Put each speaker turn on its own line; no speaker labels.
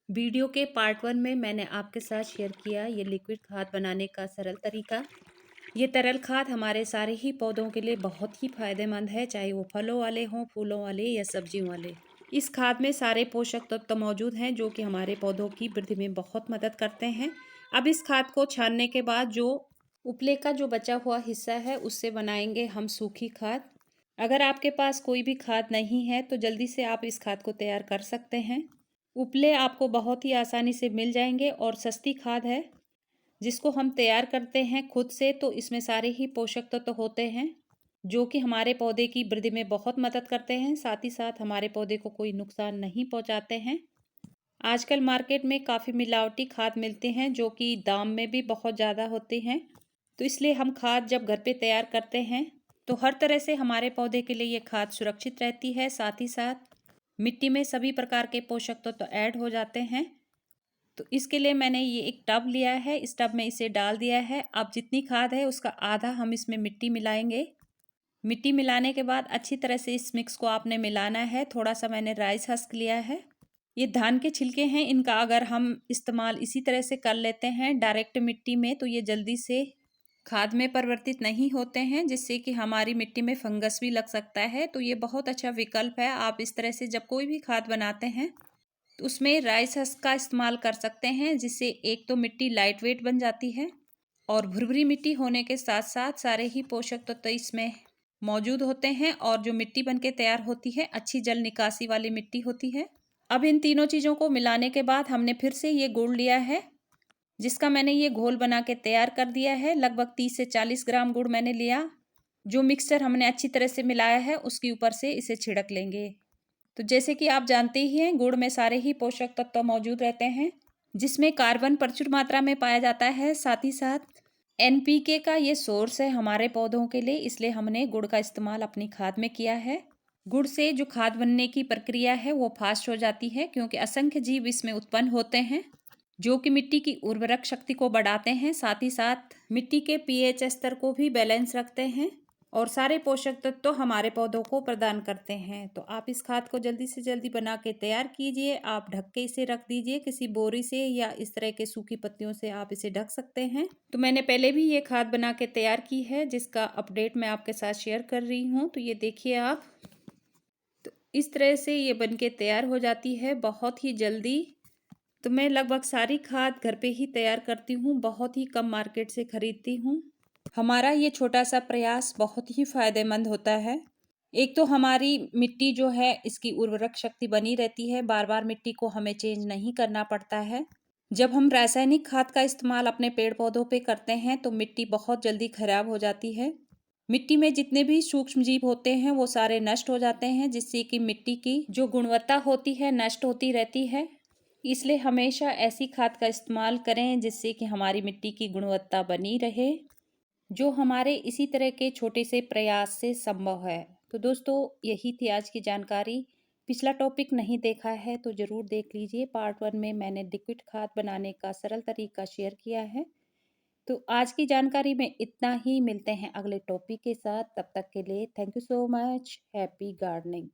Video के part 1 में मैंने आपके साथ शेयर किया ये लिक्विड खाद बनाने का सरल तरीका। ये तरल खाद हमारे सारे ही पौधों के लिए बहुत ही फायदेमंद है, चाहे वो फलों वाले हों, फूलों वाले या सब्जियों वाले। इस खाद में सारे पोषक तत्व तो मौजूद हैं जो कि हमारे पौधों की वृद्धि में बहुत मदद करते हैं। अब इस खाद को छानने के बाद जो उपले का जो बचा हुआ हिस्सा है उससे बनाएंगे हम सूखी खाद। अगर आपके पास कोई भी खाद नहीं है तो जल्दी से आप इस खाद को तैयार कर सकते हैं। उपले आपको बहुत ही आसानी से मिल जाएंगे और सस्ती खाद है जिसको हम तैयार करते हैं खुद से, तो इसमें सारे ही पोषक तत्व तो होते हैं जो कि हमारे पौधे की वृद्धि में बहुत मदद करते हैं, साथ ही साथ हमारे पौधे को कोई नुकसान नहीं पहुंचाते हैं। आजकल मार्केट में काफ़ी मिलावटी खाद मिलते हैं जो कि दाम में भी बहुत ज़्यादा होते हैं, तो इसलिए हम खाद जब घर पे तैयार करते हैं तो हर तरह से हमारे पौधे के लिए ये खाद सुरक्षित रहती है। साथ ही साथ मिट्टी में सभी प्रकार के पोषक तत्व तो ऐड हो जाते हैं। तो इसके लिए मैंने ये एक टब लिया है, इस टब में इसे डाल दिया है। अब जितनी खाद है उसका आधा हम इसमें मिट्टी मिलाएंगे। मिट्टी मिलाने के बाद अच्छी तरह से इस मिक्स को आपने मिलाना है। थोड़ा सा मैंने राइस हस्क लिया है, ये धान के छिलके हैं, इनका अगर हम इस्तेमाल इसी तरह से कर लेते हैं डायरेक्ट मिट्टी में तो ये जल्दी से खाद में परिवर्तित नहीं होते हैं, जिससे कि हमारी मिट्टी में फंगस भी लग सकता है। तो ये बहुत अच्छा विकल्प है। आप इस तरह से जब कोई भी खाद बनाते हैं तो उसमें राइस हस्क का इस्तेमाल कर सकते हैं, जिससे एक तो मिट्टी लाइट वेट बन जाती है और भुरभुरी मिट्टी होने के साथ साथ सारे ही पोषक तत्व तो इसमें मौजूद होते हैं और जो मिट्टी बनके तैयार होती है अच्छी जल निकासी वाली मिट्टी होती है। अब इन तीनों चीज़ों को मिलाने के बाद हमने फिर से ये गुड़ लिया है जिसका मैंने ये घोल बना के तैयार कर दिया है। लगभग 30 से 40 ग्राम गुड़ मैंने लिया। जो मिक्सचर हमने अच्छी तरह से मिलाया है उसके ऊपर से इसे छिड़क लेंगे। तो जैसे कि आप जानते ही हैं गुड़ में सारे ही पोषक तत्व मौजूद रहते हैं जिसमें कार्बन प्रचुर मात्रा में पाया जाता है। साथ ही साथ एनपीके का ये सोर्स है हमारे पौधों के लिए, इसलिए हमने गुड़ का इस्तेमाल अपनी खाद में किया है। गुड़ से जो खाद बनने की प्रक्रिया है वो फास्ट हो जाती है क्योंकि असंख्य जीव इसमें उत्पन्न होते हैं जो कि मिट्टी की उर्वरक शक्ति को बढ़ाते हैं। साथ ही साथ मिट्टी के पीएच स्तर को भी बैलेंस रखते हैं और सारे पोषक तत्व तो हमारे पौधों को प्रदान करते हैं। तो आप इस खाद को जल्दी से जल्दी बना के तैयार कीजिए। आप ढक के इसे रख दीजिए किसी बोरी से या इस तरह के सूखी पत्तियों से आप इसे ढक सकते हैं। तो मैंने पहले भी ये खाद बना के तैयार की है जिसका अपडेट मैं आपके साथ शेयर कर रही हूँ। तो ये देखिए आप, तो इस तरह से ये बन के तैयार हो जाती है बहुत ही जल्दी। तो मैं लगभग सारी खाद घर पे ही तैयार करती हूँ, बहुत ही कम मार्केट से खरीदती हूँ। हमारा ये छोटा सा प्रयास बहुत ही फायदेमंद होता है। एक तो हमारी मिट्टी जो है इसकी उर्वरक शक्ति बनी रहती है, बार बार मिट्टी को हमें चेंज नहीं करना पड़ता है। जब हम रासायनिक खाद का इस्तेमाल अपने पेड़ पौधों पे करते हैं तो मिट्टी बहुत जल्दी खराब हो जाती है। मिट्टी में जितने भी सूक्ष्म जीव होते हैं वो सारे नष्ट हो जाते हैं, जिससे कि मिट्टी की जो गुणवत्ता होती है नष्ट होती रहती है। इसलिए हमेशा ऐसी खाद का इस्तेमाल करें जिससे कि हमारी मिट्टी की गुणवत्ता बनी रहे, जो हमारे इसी तरह के छोटे से प्रयास से संभव है। तो दोस्तों यही थी आज की जानकारी। पिछला टॉपिक नहीं देखा है तो ज़रूर देख लीजिए। पार्ट 1 में मैंने लिक्विड खाद बनाने का सरल तरीका शेयर किया है। तो आज की जानकारी में इतना ही, मिलते हैं अगले टॉपिक के साथ। तब तक के लिए thank you so much. Happy gardening.